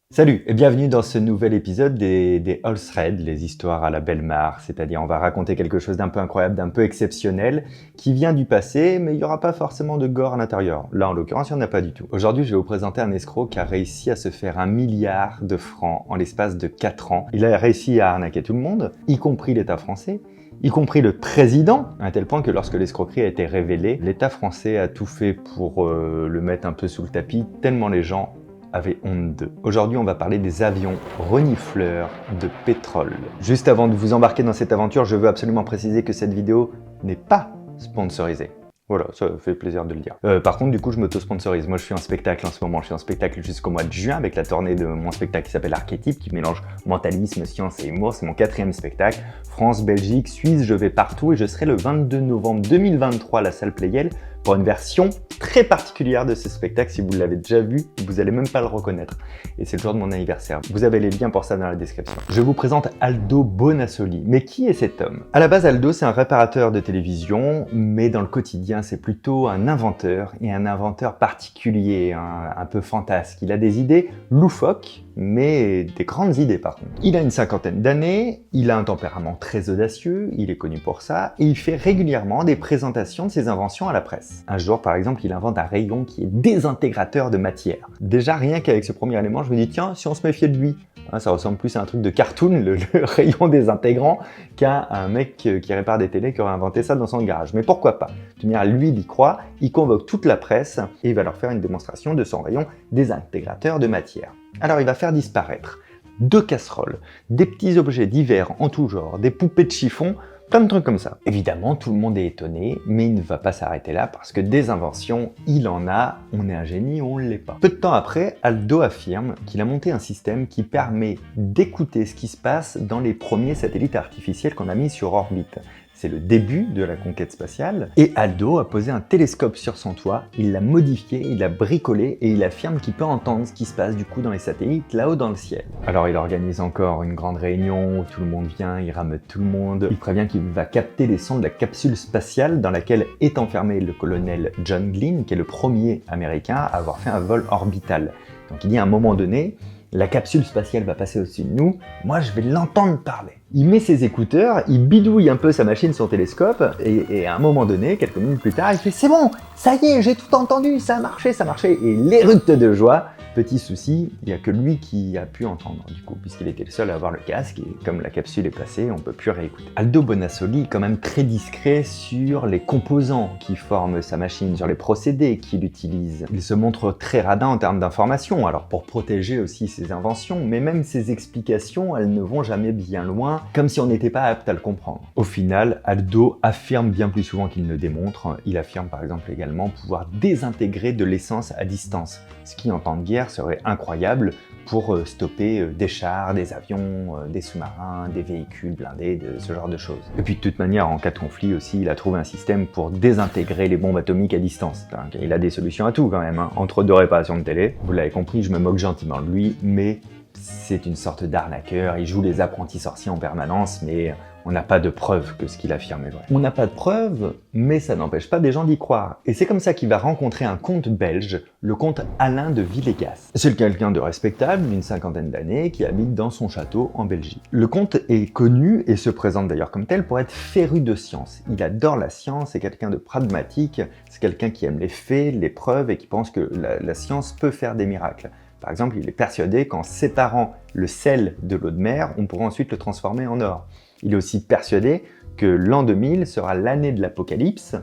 Salut et bienvenue dans ce nouvel épisode des All Thread, les histoires à la Bellemare, c'est-à-dire on va raconter quelque chose d'un peu incroyable, d'un peu exceptionnel, qui vient du passé, mais il n'y aura pas forcément de gore à l'intérieur. Là en l'occurrence, il n'y en a pas du tout. Aujourd'hui, je vais vous présenter un escroc qui a réussi à se faire 1 milliard de francs en l'espace de 4 ans. Il a réussi à arnaquer tout le monde, y compris l'État français, y compris le président, à un tel point que lorsque l'escroquerie a été révélée, l'État français a tout fait pour le mettre un peu sous le tapis, tellement les gens avaient honte d'eux. Aujourd'hui, on va parler des avions renifleurs de pétrole. Juste avant de vous embarquer dans cette aventure, je veux absolument préciser que cette vidéo n'est pas sponsorisée. Voilà, ça fait plaisir de le dire. Par contre, du coup, je m'auto-sponsorise. Moi, je suis en spectacle en ce moment. Je suis en spectacle jusqu'au mois de juin avec la tournée de mon spectacle qui s'appelle Archétype, qui mélange mentalisme, science et humour. C'est mon 4e spectacle. France, Belgique, Suisse, je vais partout et je serai le 22 novembre 2023 à la salle Playel pour une version très particulière de ce spectacle. Si vous l'avez déjà vu, vous n'allez même pas le reconnaître. Et c'est le jour de mon anniversaire. Vous avez les liens pour ça dans la description. Je vous présente Aldo Bonassoli. Mais qui est cet homme? À la base, Aldo, c'est un réparateur de télévision, mais dans le quotidien, c'est plutôt un inventeur, et un inventeur particulier, un peu fantasque. Il a des idées loufoques, mais des grandes idées par contre. Il a une 50aine d'années, il a un tempérament très audacieux, il est connu pour ça, et il fait régulièrement des présentations de ses inventions à la presse. Un jour, par exemple, il invente un rayon qui est désintégrateur de matière. Déjà, rien qu'avec ce premier élément, je me dis, tiens, si on se méfiait de lui, hein, ça ressemble plus à un truc de cartoon, le rayon désintégrant, qu'à un mec qui répare des télés qui aurait inventé ça dans son garage. Mais pourquoi pas? De toute manière, lui, il y croit, il convoque toute la presse et il va leur faire une démonstration de son rayon désintégrateur de matière. Alors, il va faire disparaître 2 casseroles, des petits objets divers en tout genre, des poupées de chiffon, plein de trucs comme ça. Évidemment, tout le monde est étonné, mais il ne va pas s'arrêter là parce que des inventions, il en a, on est un génie ou on ne l'est pas. Peu de temps après, Aldo affirme qu'il a monté un système qui permet d'écouter ce qui se passe dans les premiers satellites artificiels qu'on a mis sur orbite. C'est le début de la conquête spatiale. Et Aldo a posé un télescope sur son toit, il l'a modifié, il l'a bricolé et il affirme qu'il peut entendre ce qui se passe du coup dans les satellites là-haut dans le ciel. Alors il organise encore une grande réunion où tout le monde vient, il rameute tout le monde. Il prévient qu'il va capter les sons de la capsule spatiale dans laquelle est enfermé le colonel John Glenn, qui est le premier américain à avoir fait un vol orbital. Donc il dit à un moment donné, la capsule spatiale va passer au-dessus de nous, moi je vais l'entendre parler. Il met ses écouteurs, il bidouille un peu sa machine, son télescope, et à un moment donné, quelques minutes plus tard, il fait « C'est bon, ça y est, j'ai tout entendu, ça a marché !» Et il éructe de joie. Petit souci, il n'y a que lui qui a pu entendre, du coup, puisqu'il était le seul à avoir le casque, et comme la capsule est passée, on ne peut plus réécouter. Aldo Bonassoli est quand même très discret sur les composants qui forment sa machine, sur les procédés qu'il utilise. Il se montre très radin en termes d'information, alors pour protéger aussi ses inventions, mais même ses explications, elles ne vont jamais bien loin, comme si on n'était pas apte à le comprendre. Au final, Aldo affirme bien plus souvent qu'il ne démontre. Il affirme par exemple également pouvoir désintégrer de l'essence à distance, ce qui en temps de guerre serait incroyable pour stopper des chars, des avions, des sous-marins, des véhicules blindés, ce genre de choses. Et puis de toute manière, en cas de conflit aussi, il a trouvé un système pour désintégrer les bombes atomiques à distance. Il a des solutions à tout quand même, hein. Entre 2 réparations de télé. Vous l'avez compris, je me moque gentiment de lui, mais c'est une sorte d'arnaqueur, il joue les apprentis sorciers en permanence, mais on n'a pas de preuve que ce qu'il affirme est vrai. On n'a pas de preuve, mais ça n'empêche pas des gens d'y croire. Et c'est comme ça qu'il va rencontrer un comte belge, le comte Alain de Villegas. C'est quelqu'un de respectable, d'une 50aine d'années, qui habite dans son château en Belgique. Le comte est connu, et se présente d'ailleurs comme tel, pour être féru de science. Il adore la science, c'est quelqu'un de pragmatique, c'est quelqu'un qui aime les faits, les preuves, et qui pense que la science peut faire des miracles. Par exemple, il est persuadé qu'en séparant le sel de l'eau de mer, on pourra ensuite le transformer en or. Il est aussi persuadé que l'an 2000 sera l'année de l'apocalypse.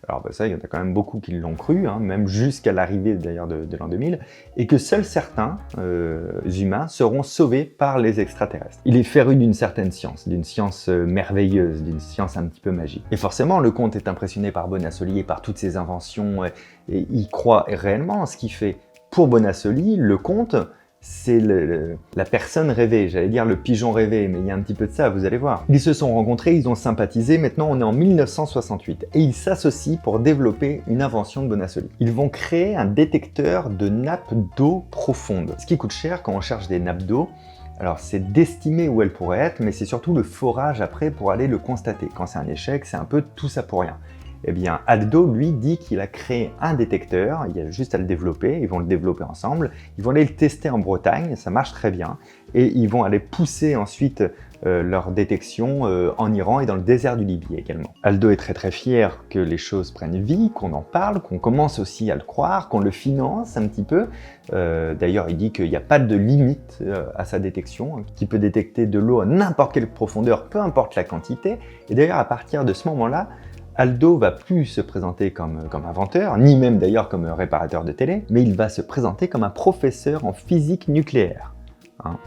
Alors ça, il y en a quand même beaucoup qui l'ont cru, hein, même jusqu'à l'arrivée d'ailleurs de l'an 2000, et que seuls certains humains seront sauvés par les extraterrestres. Il est féru d'une certaine science, d'une science merveilleuse, d'une science un petit peu magique. Et forcément, le comte est impressionné par Bonassoli et par toutes ses inventions, et il croit réellement en ce qu'il fait. Pour Bonassoli, le comte, c'est la personne rêvée, j'allais dire le pigeon rêvé, mais il y a un petit peu de ça, vous allez voir. Ils se sont rencontrés, ils ont sympathisé, maintenant on est en 1968, et ils s'associent pour développer une invention de Bonassoli. Ils vont créer un détecteur de nappes d'eau profonde. Ce qui coûte cher quand on cherche des nappes d'eau, alors c'est d'estimer où elles pourraient être, mais c'est surtout le forage après pour aller le constater. Quand c'est un échec, c'est un peu tout ça pour rien. Eh bien, Aldo, lui, dit qu'il a créé un détecteur, il y a juste à le développer, ils vont le développer ensemble, ils vont aller le tester en Bretagne, ça marche très bien, et ils vont aller pousser ensuite leur détection en Iran et dans le désert du Libye également. Aldo est très très fier que les choses prennent vie, qu'on en parle, qu'on commence aussi à le croire, qu'on le finance un petit peu. D'ailleurs, il dit qu'il n'y a pas de limite à sa détection, qu'il peut détecter de l'eau à n'importe quelle profondeur, peu importe la quantité. Et d'ailleurs, à partir de ce moment-là, Aldo va plus se présenter comme inventeur, ni même d'ailleurs comme réparateur de télé, mais il va se présenter comme un professeur en physique nucléaire.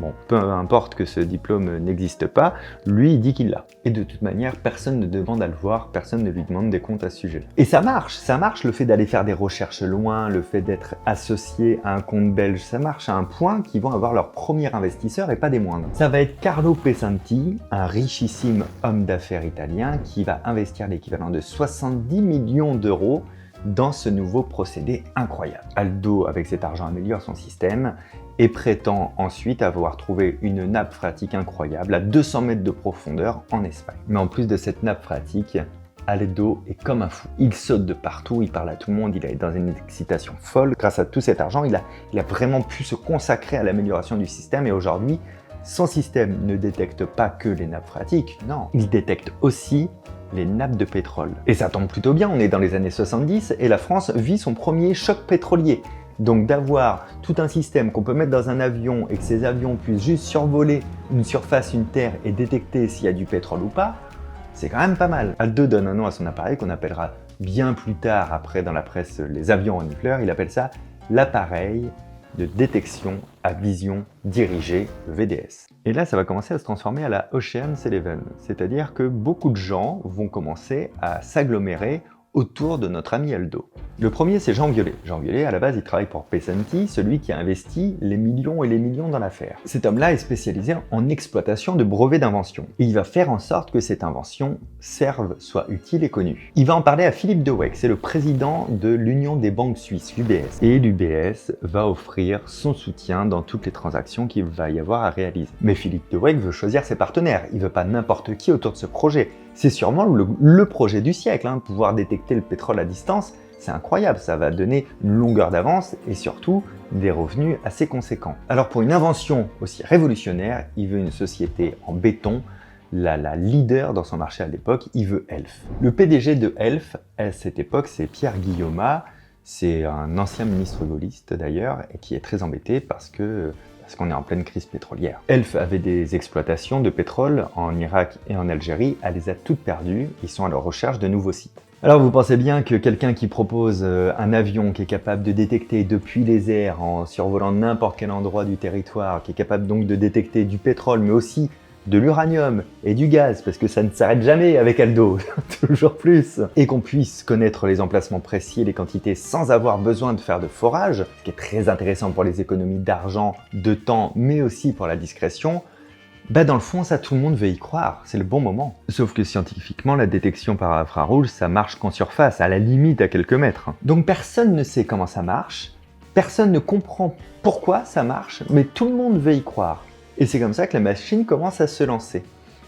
Bon, peu importe que ce diplôme n'existe pas, lui il dit qu'il l'a. Et de toute manière, personne ne demande à le voir, personne ne lui demande des comptes à ce sujet. Et ça marche le fait d'aller faire des recherches loin, le fait d'être associé à un compte belge, ça marche à un point qu'ils vont avoir leur premier investisseur et pas des moindres. Ça va être Carlo Pesanti, un richissime homme d'affaires italien qui va investir l'équivalent de 70 millions d'euros dans ce nouveau procédé incroyable. Aldo, avec cet argent, améliore son système et prétend ensuite avoir trouvé une nappe phréatique incroyable à 200 mètres de profondeur en Espagne. Mais en plus de cette nappe phréatique, Aldo est comme un fou. Il saute de partout, il parle à tout le monde, il est dans une excitation folle. Grâce à tout cet argent, il a vraiment pu se consacrer à l'amélioration du système et aujourd'hui, son système ne détecte pas que les nappes phréatiques, non, il détecte aussi les nappes de pétrole. Et ça tombe plutôt bien, on est dans les années 70 et la France vit son premier choc pétrolier. Donc d'avoir tout un système qu'on peut mettre dans un avion et que ces avions puissent juste survoler une surface, une terre et détecter s'il y a du pétrole ou pas, c'est quand même pas mal. Aldo donne un nom à son appareil qu'on appellera bien plus tard, après dans la presse, les avions renifleurs, il appelle ça l'appareil de détection à vision dirigée, le VDS. Et là, ça va commencer à se transformer à la Ocean's 11, c'est-à-dire que beaucoup de gens vont commencer à s'agglomérer autour de notre ami Aldo. Le premier, c'est Jean Violet. Jean Violet, à la base, il travaille pour Pesanti, celui qui a investi les millions et les millions dans l'affaire. Cet homme-là est spécialisé en exploitation de brevets d'invention. Et il va faire en sorte que cette invention serve, soit utile et connue. Il va en parler à Philippe de Weck, c'est le président de l'Union des banques suisses, l'UBS. Et l'UBS va offrir son soutien dans toutes les transactions qu'il va y avoir à réaliser. Mais Philippe de Weck veut choisir ses partenaires. Il veut pas n'importe qui autour de ce projet. C'est sûrement le projet du siècle, pouvoir détecter le pétrole à distance. C'est incroyable, ça va donner une longueur d'avance et surtout des revenus assez conséquents. Alors pour une invention aussi révolutionnaire, il veut une société en béton, la leader dans son marché à l'époque, il veut Elf. Le PDG de Elf, à cette époque, c'est Pierre Guillaumat, c'est un ancien ministre gaulliste d'ailleurs, et qui est très embêté parce qu'on est en pleine crise pétrolière. Elf avait des exploitations de pétrole en Irak et en Algérie, elle les a toutes perdues, ils sont à la recherche de nouveaux sites. Alors vous pensez bien que quelqu'un qui propose un avion qui est capable de détecter depuis les airs en survolant n'importe quel endroit du territoire, qui est capable donc de détecter du pétrole mais aussi de l'uranium et du gaz, parce que ça ne s'arrête jamais avec Aldo, toujours plus, et qu'on puisse connaître les emplacements précis et les quantités sans avoir besoin de faire de forage, ce qui est très intéressant pour les économies d'argent, de temps, mais aussi pour la discrétion, dans le fond, ça tout le monde veut y croire, c'est le bon moment. Sauf que scientifiquement, la détection par infrarouge, ça marche qu'en surface, à la limite à quelques mètres. Donc personne ne sait comment ça marche, personne ne comprend pourquoi ça marche, mais tout le monde veut y croire. Et c'est comme ça que la machine commence à se lancer.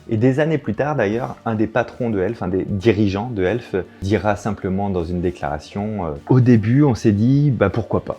Et des années plus tard d'ailleurs, un des patrons de Elf, un des dirigeants de Elf, dira simplement dans une déclaration au début on s'est dit pourquoi pas.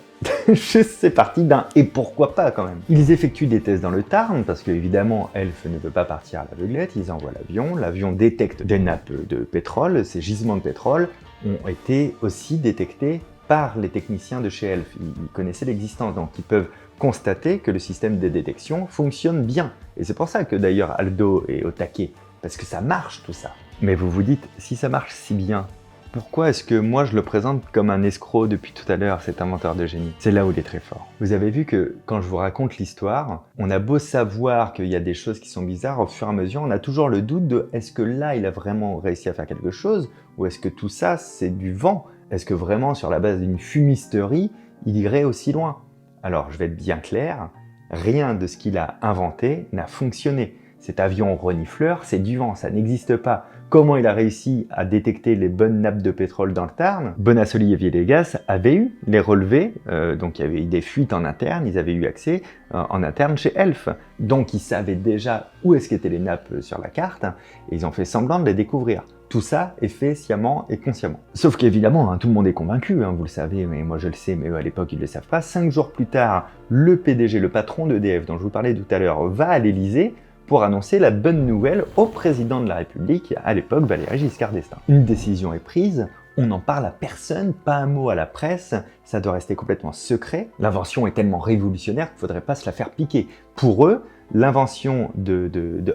C'est parti d'un et pourquoi pas quand même. Ils effectuent des tests dans le Tarn parce que évidemment Elf ne veut pas partir à l'aveuglette, ils envoient l'avion détecte des nappes de pétrole, ces gisements de pétrole ont été aussi détectés par les techniciens de chez Elf. Ils connaissaient l'existence, donc ils peuvent constater que le système de détection fonctionne bien. Et c'est pour ça que d'ailleurs Aldo est au taquet, parce que ça marche tout ça. Mais vous vous dites, si ça marche si bien, pourquoi est-ce que moi je le présente comme un escroc depuis tout à l'heure, cet inventeur de génie? C'est là où il est très fort. Vous avez vu que quand je vous raconte l'histoire, on a beau savoir qu'il y a des choses qui sont bizarres, au fur et à mesure, on a toujours le doute de est-ce que là il a vraiment réussi à faire quelque chose, ou est-ce que tout ça c'est du vent? Est-ce que vraiment sur la base d'une fumisterie, il irait aussi loin? Alors je vais être bien clair, rien de ce qu'il a inventé n'a fonctionné. Cet avion renifleur, c'est du vent, ça n'existe pas. Comment il a réussi à détecter les bonnes nappes de pétrole dans le Tarn? Bonassoli et Villegas avaient eu les relevés, donc il y avait eu des fuites en interne, ils avaient eu accès en interne chez Elf. Donc ils savaient déjà où est-ce qu'étaient les nappes sur la carte, et ils ont fait semblant de les découvrir. Tout ça est fait sciemment et consciemment. Sauf qu'évidemment, tout le monde est convaincu, vous le savez, mais moi je le sais, mais eux à l'époque ils ne le savent pas. 5 jours plus tard, le PDG, le patron d'EDF dont je vous parlais tout à l'heure, va à l'Élysée pour annoncer la bonne nouvelle au président de la République, à l'époque Valéry Giscard d'Estaing. Une décision est prise, on n'en parle à personne, pas un mot à la presse, ça doit rester complètement secret. L'invention est tellement révolutionnaire qu'il ne faudrait pas se la faire piquer. Pour eux, l'invention de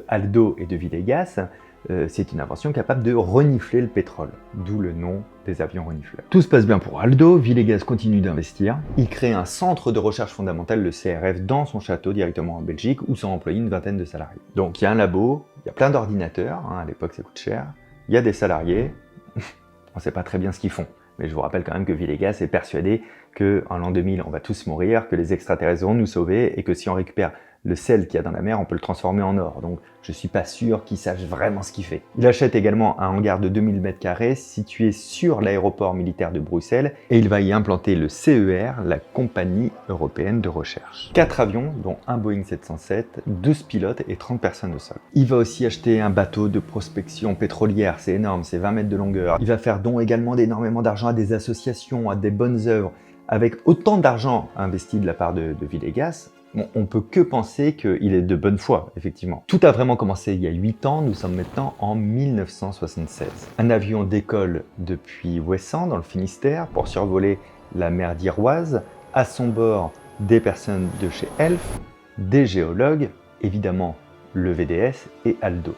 Aldo et de Villegas, c'est une invention capable de renifler le pétrole, d'où le nom des avions renifleurs. Tout se passe bien pour Aldo, Villegas continue d'investir. Il crée un centre de recherche fondamentale, le CRF, dans son château directement en Belgique, où sont employés une vingtaine de salariés. Donc il y a un labo, il y a plein d'ordinateurs, à l'époque ça coûte cher, il y a des salariés, on ne sait pas très bien ce qu'ils font. Mais je vous rappelle quand même que Villegas est persuadé qu'en l'an 2000, on va tous mourir, que les extraterrestres vont nous sauver et que si on récupère le sel qu'il y a dans la mer, on peut le transformer en or. Donc je suis pas sûr qu'il sache vraiment ce qu'il fait. Il achète également un hangar de 2000 m² situé sur l'aéroport militaire de Bruxelles et il va y implanter le CER, la Compagnie Européenne de Recherche. 4 avions, dont un Boeing 707, 12 pilotes et 30 personnes au sol. Il va aussi acheter un bateau de prospection pétrolière, c'est énorme, c'est 20 mètres de longueur. Il va faire don également d'énormément d'argent à des associations, à des bonnes œuvres. Avec autant d'argent investi de la part de Villegas, on peut que penser qu'il est de bonne foi, effectivement. Tout a vraiment commencé il y a 8 ans, nous sommes maintenant en 1976. Un avion décolle depuis Ouessant, dans le Finistère, pour survoler la mer d'Iroise. À son bord, des personnes de chez Elf, des géologues, évidemment le VDS et Aldo.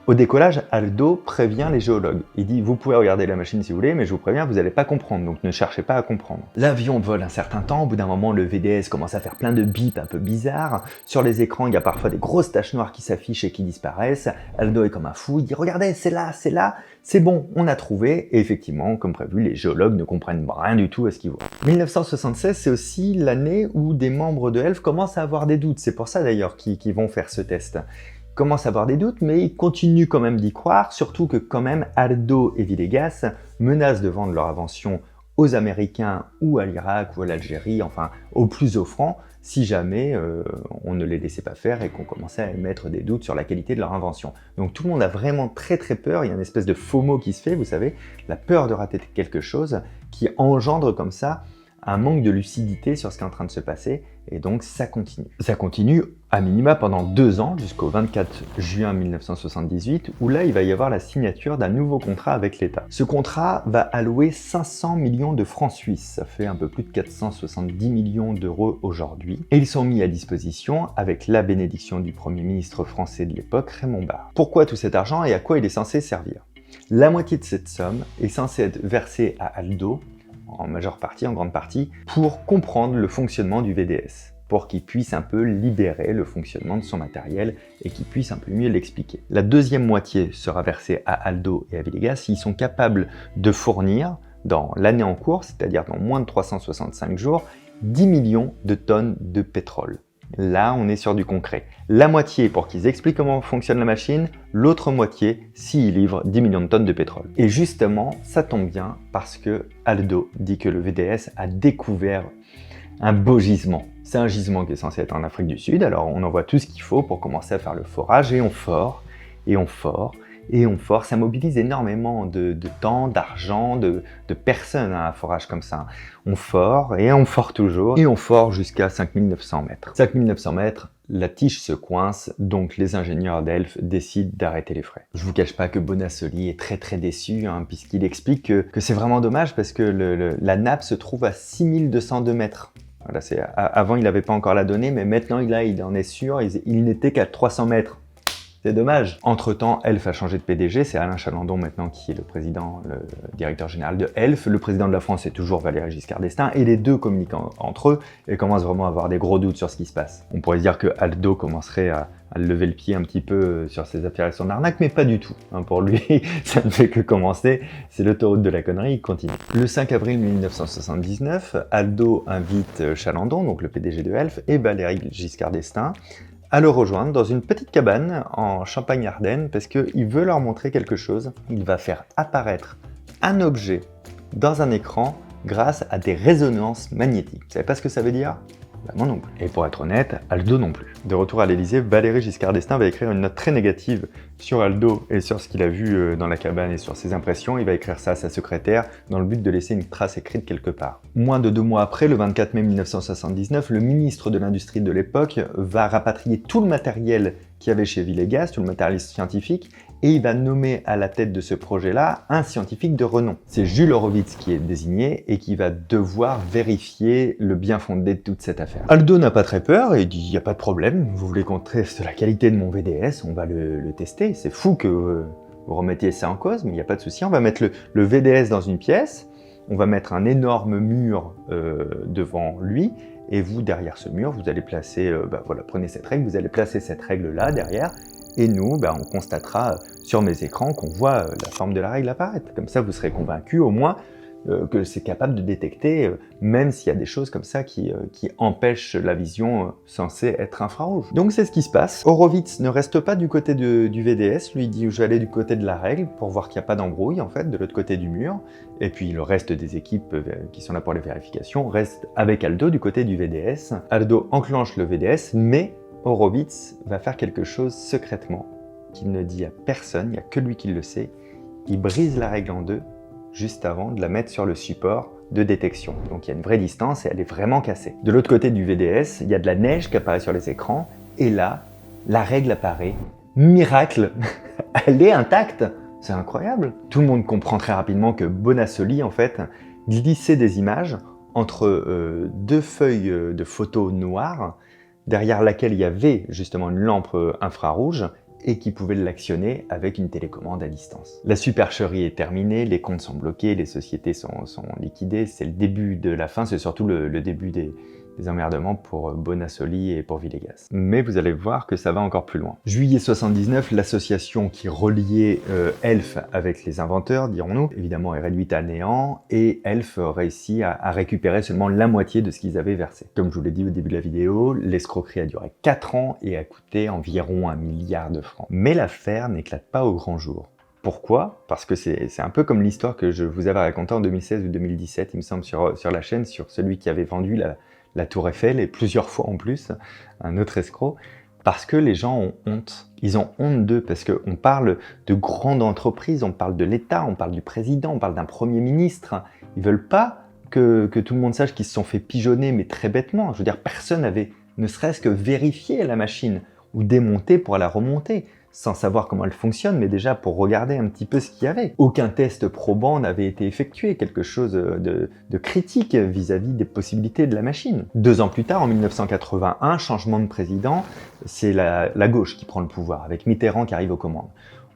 Au décollage, Aldo prévient les géologues. Il dit « Vous pouvez regarder la machine si vous voulez, mais je vous préviens, vous n'allez pas comprendre, donc ne cherchez pas à comprendre. » L'avion vole un certain temps, au bout d'un moment, le VDS commence à faire plein de bips un peu bizarres. Sur les écrans, il y a parfois des grosses taches noires qui s'affichent et qui disparaissent. Aldo est comme un fou, il dit « Regardez, c'est là, c'est bon, on a trouvé. » Et effectivement, comme prévu, les géologues ne comprennent rien du tout à ce qu'ils voient. 1976, c'est aussi l'année où des membres de Elf commencent à avoir des doutes. C'est pour ça d'ailleurs qu'ils vont faire ce test. Commencent à avoir des doutes, mais ils continuent quand même d'y croire, surtout que quand même Aldo et Villegas menacent de vendre leur invention aux Américains ou à l'Irak ou à l'Algérie, enfin au plus offrant, si jamais on ne les laissait pas faire et qu'on commençait à émettre des doutes sur la qualité de leur invention. Donc tout le monde a vraiment très peur, il y a une espèce de FOMO qui se fait, vous savez, la peur de rater quelque chose qui engendre comme ça un manque de lucidité sur ce qui est en train de se passer, et donc ça continue. Ça continue à minima pendant 2 ans, jusqu'au 24 juin 1978, où là il va y avoir la signature d'un nouveau contrat avec l'État. Ce contrat va allouer 500 millions de francs suisses, ça fait un peu plus de 470 millions d'euros aujourd'hui, et ils sont mis à disposition avec la bénédiction du Premier ministre français de l'époque, Raymond Barre. Pourquoi tout cet argent et à quoi il est censé servir? La moitié de cette somme est censée être versée à Aldo, en majeure partie, en grande partie, pour comprendre le fonctionnement du VDS, pour qu'il puisse un peu libérer le fonctionnement de son matériel et qu'il puisse un peu mieux l'expliquer. La deuxième moitié sera versée à Aldo et à Villegas s'ils sont capables de fournir, dans l'année en cours, c'est-à-dire dans moins de 365 jours, 10 millions de tonnes de pétrole. Là, on est sur du concret. La moitié pour qu'ils expliquent comment fonctionne la machine, l'autre moitié s'ils livrent 10 millions de tonnes de pétrole. Et justement, ça tombe bien parce que Aldo dit que le VDS a découvert un beau gisement. C'est un gisement qui est censé être en Afrique du Sud, alors on envoie tout ce qu'il faut pour commencer à faire le forage et on fore, et on fore, et on fore. Ça mobilise énormément de temps, d'argent, de personnes à un forage comme ça. On fore et on fore toujours et on fore jusqu'à 5900 mètres. 5900 mètres, la tige se coince, donc les ingénieurs d'Elf décident d'arrêter les frais. Je vous cache pas que Bonassoli est très déçu, puisqu'il explique que c'est vraiment dommage parce que la nappe se trouve à 6202 mètres. Voilà, avant il n'avait pas encore la donnée, mais maintenant il en est sûr, il n'était qu'à 300 mètres. C'est dommage. Entre-temps, Elf a changé de PDG, c'est Alain Chalandon maintenant qui est le président, le directeur général de Elf. Le président de la France est toujours Valéry Giscard d'Estaing et les deux communiquent entre eux et commencent vraiment à avoir des gros doutes sur ce qui se passe. On pourrait se dire que Aldo commencerait à lever le pied un petit peu sur ses affaires et son arnaque, mais pas du tout. Pour lui, ça ne fait que commencer, c'est l'autoroute de la connerie, il continue. Le 5 avril 1979, Aldo invite Chalandon, donc le PDG de Elf, et Valéry Giscard d'Estaing, à le rejoindre dans une petite cabane en Champagne-Ardenne parce qu'il veut leur montrer quelque chose. Il va faire apparaître un objet dans un écran grâce à des résonances magnétiques. Vous savez pas ce que ça veut dire ? Bah, moi non plus. Et pour être honnête, Aldo non plus. De retour à l'Élysée, Valéry Giscard d'Estaing va écrire une note très négative sur Aldo et sur ce qu'il a vu dans la cabane et sur ses impressions. Il va écrire ça à sa secrétaire dans le but de laisser une trace écrite quelque part. Moins de 2 mois après, le 24 mai 1979, le ministre de l'Industrie de l'époque va rapatrier tout le matériel qu'il y avait chez Villegas, tout le matériel scientifique, et il va nommer à la tête de ce projet-là un scientifique de renom. C'est Jules Horowitz qui est désigné et qui va devoir vérifier le bien fondé de toute cette affaire. Aldo n'a pas très peur et il dit « il n'y a pas de problème, vous voulez qu'on teste la qualité de mon VDS, on va le tester. C'est fou que vous remettiez ça en cause, mais il n'y a pas de souci, on va mettre le VDS dans une pièce, on va mettre un énorme mur devant lui, et vous, derrière ce mur, vous allez placer, voilà, prenez cette règle, vous allez placer cette règle-là derrière, et nous, on constatera sur mes écrans qu'on voit la forme de la règle apparaître. Comme ça, vous serez convaincus au moins que c'est capable de détecter, même s'il y a des choses comme ça qui empêchent la vision censée être infrarouge. Donc c'est ce qui se passe. Horowitz ne reste pas du côté du VDS, lui dit je vais aller du côté de la règle pour voir qu'il n'y a pas d'embrouille en fait, de l'autre côté du mur. Et puis le reste des équipes qui sont là pour les vérifications restent avec Aldo du côté du VDS. Aldo enclenche le VDS, mais Horowitz va faire quelque chose secrètement qu'il ne dit à personne, il n'y a que lui qui le sait. Il brise la règle en deux juste avant de la mettre sur le support de détection. Donc il y a une vraie distance et elle est vraiment cassée. De l'autre côté du VDS, il y a de la neige qui apparaît sur les écrans et là, la règle apparaît. Miracle, elle est intacte. C'est incroyable. Tout le monde comprend très rapidement que Bonassoli, en fait, glissait des images entre deux feuilles de photos noires derrière laquelle il y avait justement une lampe infrarouge et qui pouvait l'actionner avec une télécommande à distance. La supercherie est terminée, les comptes sont bloqués, les sociétés sont liquidées, c'est le début de la fin, c'est surtout le début des emmerdements pour Bonassoli et pour Villegas. Mais vous allez voir que ça va encore plus loin. Juillet 79, l'association qui reliait Elf avec les inventeurs, dirons-nous, évidemment est réduite à néant, et Elf réussit à récupérer seulement la moitié de ce qu'ils avaient versé. Comme je vous l'ai dit au début de la vidéo, l'escroquerie a duré 4 ans et a coûté environ 1 milliard de francs. Mais l'affaire n'éclate pas au grand jour. Pourquoi ? Parce que c'est un peu comme l'histoire que je vous avais racontée en 2016 ou 2017, il me semble, sur la chaîne, sur celui qui avait vendu la Tour Eiffel, et plusieurs fois en plus, un autre escroc, parce que les gens ont honte. Ils ont honte d'eux, parce qu'on parle de grandes entreprises, on parle de l'État, on parle du président, on parle d'un Premier ministre. Ils veulent pas que tout le monde sache qu'ils se sont fait pigeonner, mais très bêtement. Je veux dire, personne n'avait ne serait-ce que vérifié la machine, ou démonté pour la remonter, sans savoir comment elle fonctionne, mais déjà pour regarder un petit peu ce qu'il y avait. Aucun test probant n'avait été effectué, quelque chose de critique vis-à-vis des possibilités de la machine. 2 ans plus tard, en 1981, changement de président, c'est la gauche qui prend le pouvoir, avec Mitterrand qui arrive aux commandes.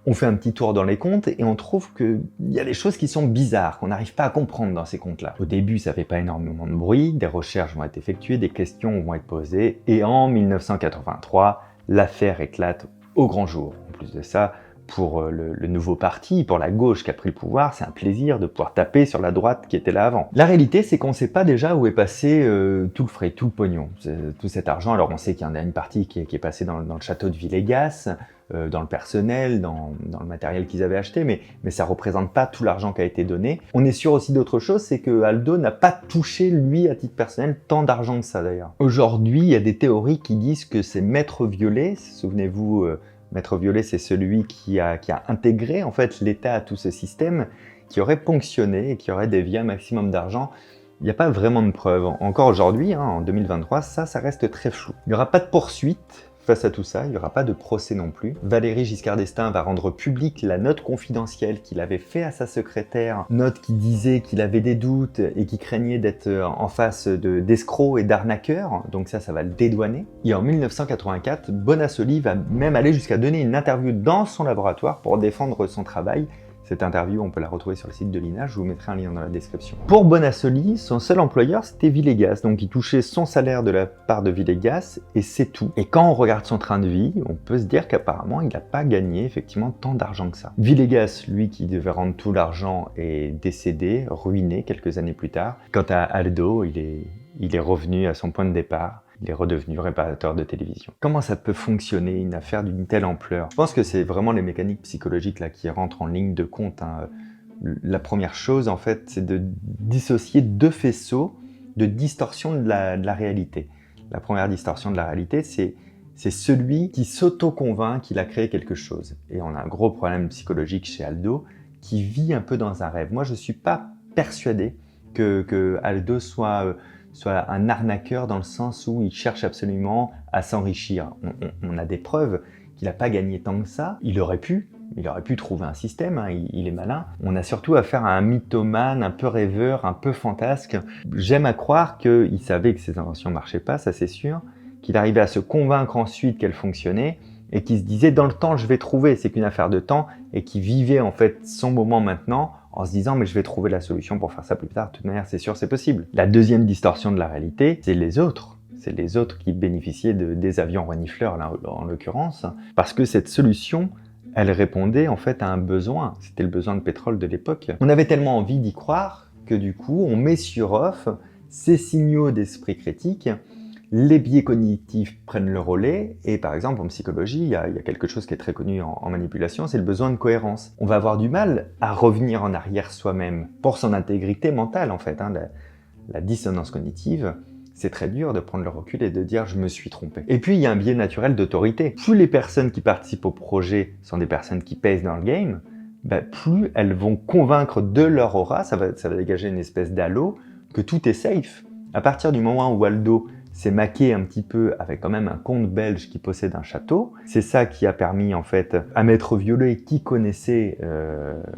On fait un petit tour dans les comptes et on trouve qu'il y a des choses qui sont bizarres, qu'on n'arrive pas à comprendre dans ces comptes-là. Au début, ça fait pas énormément de bruit, des recherches vont être effectuées, des questions vont être posées, et en 1983, l'affaire éclate au grand jour. En plus de ça, pour le nouveau parti, pour la gauche qui a pris le pouvoir, c'est un plaisir de pouvoir taper sur la droite qui était là avant. La réalité, c'est qu'on ne sait pas déjà où est passé tout le frais, tout le pognon, tout cet argent. Alors on sait qu'il y en a une partie qui est passée dans le château de Villegas, dans le personnel, dans le matériel qu'ils avaient acheté, mais ça ne représente pas tout l'argent qui a été donné. On est sûr aussi d'autre chose, c'est que Aldo n'a pas touché, lui, à titre personnel, tant d'argent que ça d'ailleurs. Aujourd'hui, il y a des théories qui disent que c'est Maître Violet, souvenez-vous, Maître Violet, c'est celui qui a intégré en fait l'État à tout ce système, qui aurait ponctionné et qui aurait dévié un maximum d'argent. Il n'y a pas vraiment de preuves. Encore aujourd'hui, en 2023, ça reste très flou. Il n'y aura pas de poursuite face à tout ça, il n'y aura pas de procès non plus. Valéry Giscard d'Estaing va rendre publique la note confidentielle qu'il avait fait à sa secrétaire, note qui disait qu'il avait des doutes et qui craignait d'être en face d'escrocs et d'arnaqueurs, donc ça va le dédouaner. Et en 1984, Bonassoli va même aller jusqu'à donner une interview dans son laboratoire pour défendre son travail. Cette interview, on peut la retrouver sur le site de l'INA, je vous mettrai un lien dans la description. Pour Bonassoli, son seul employeur, c'était Villegas, donc il touchait son salaire de la part de Villegas, et c'est tout. Et quand on regarde son train de vie, on peut se dire qu'apparemment, il n'a pas gagné effectivement tant d'argent que ça. Villegas, lui, qui devait rendre tout l'argent, est décédé, ruiné quelques années plus tard. Quant à Aldo, il est revenu à son point de départ. il est redevenu réparateur de télévision. Comment ça peut fonctionner une affaire d'une telle ampleur? Je pense que c'est vraiment les mécaniques psychologiques là qui rentrent en ligne de compte, hein. La première chose, en fait, c'est de dissocier deux faisceaux de distorsion de la réalité. La première distorsion de la réalité, c'est celui qui s'auto-convainc qu'il a créé quelque chose. Et on a un gros problème psychologique chez Aldo, qui vit un peu dans un rêve. Moi, je ne suis pas persuadé que Aldo soit un arnaqueur dans le sens où il cherche absolument à s'enrichir. On a des preuves qu'il n'a pas gagné tant que ça. Il aurait pu trouver un système, hein, il est malin. On a surtout affaire à un mythomane, un peu rêveur, un peu fantasque. J'aime à croire qu'il savait que ses inventions ne marchaient pas, ça c'est sûr, qu'il arrivait à se convaincre ensuite qu'elles fonctionnaient, et qu'il se disait dans le temps je vais trouver, c'est qu'une affaire de temps, et qui vivait en fait son moment maintenant, en se disant mais je vais trouver la solution pour faire ça plus tard, de toute manière c'est sûr c'est possible. La deuxième distorsion de la réalité, c'est les autres. C'est les autres qui bénéficiaient des avions renifleurs, là, en l'occurrence, parce que cette solution, elle répondait en fait à un besoin, c'était le besoin de pétrole de l'époque. On avait tellement envie d'y croire que du coup, on met sur off ces signaux d'esprit critique, les biais cognitifs prennent le relais, et par exemple en psychologie, il y a quelque chose qui est très connu en manipulation, c'est le besoin de cohérence. On va avoir du mal à revenir en arrière soi-même, pour son intégrité mentale en fait, hein, la dissonance cognitive. C'est très dur de prendre le recul et de dire « je me suis trompé ». Et puis, il y a un biais naturel d'autorité. Plus les personnes qui participent au projet sont des personnes qui pèsent dans le game, plus elles vont convaincre de leur aura, ça va dégager une espèce d'halo, que tout est safe. À partir du moment où Aldo s'est maqué un petit peu avec quand même un comte belge qui possède un château, c'est ça qui a permis en fait à Maître Violet, qui connaissait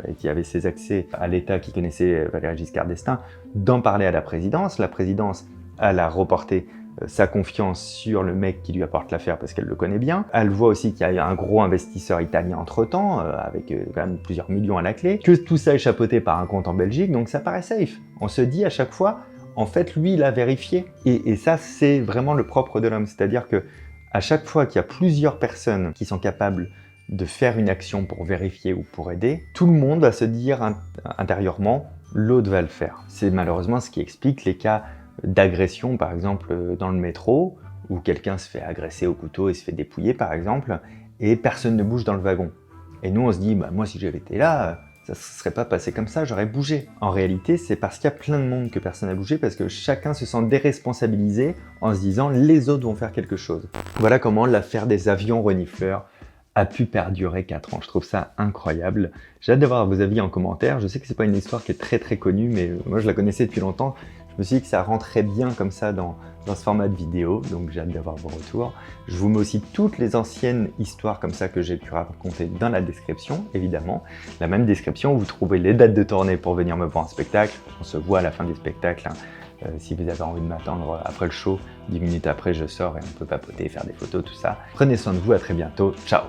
et qui avait ses accès à l'État, qui connaissait Valéry Giscard d'Estaing, d'en parler à la présidence. La présidence, elle a reporté sa confiance sur le mec qui lui apporte l'affaire parce qu'elle le connaît bien. Elle voit aussi qu'il y a un gros investisseur italien entre-temps, avec quand même plusieurs millions à la clé, que tout ça est chapeauté par un compte en Belgique, donc ça paraît safe. On se dit à chaque fois, en fait, lui, il a vérifié. Et ça, c'est vraiment le propre de l'homme. C'est-à-dire que à chaque fois qu'il y a plusieurs personnes qui sont capables de faire une action pour vérifier ou pour aider, tout le monde va se dire intérieurement, l'autre va le faire. C'est malheureusement ce qui explique les cas d'agression, par exemple, dans le métro, où quelqu'un se fait agresser au couteau et se fait dépouiller, par exemple, et personne ne bouge dans le wagon. Et nous, on se dit, moi, si j'avais été là, ça ne serait pas passé comme ça, j'aurais bougé. En réalité, c'est parce qu'il y a plein de monde que personne n'a bougé, parce que chacun se sent déresponsabilisé en se disant, les autres vont faire quelque chose. Voilà comment l'affaire des avions renifleurs a pu perdurer 4 ans. Je trouve ça incroyable. J'ai hâte d'avoir vos avis en commentaire. Je sais que c'est pas une histoire qui est très très connue, mais moi je la connaissais depuis longtemps. Je me suis dit que ça rentrait bien comme ça dans ce format de vidéo, donc j'ai hâte d'avoir vos retours. Je vous mets aussi toutes les anciennes histoires comme ça que j'ai pu raconter dans la description, évidemment. La même description où vous trouvez les dates de tournée pour venir me voir en spectacle. On se voit à la fin des spectacles, hein. Si vous avez envie de m'attendre après le show, 10 minutes après je sors et on peut papoter, faire des photos, tout ça. Prenez soin de vous, à très bientôt, ciao!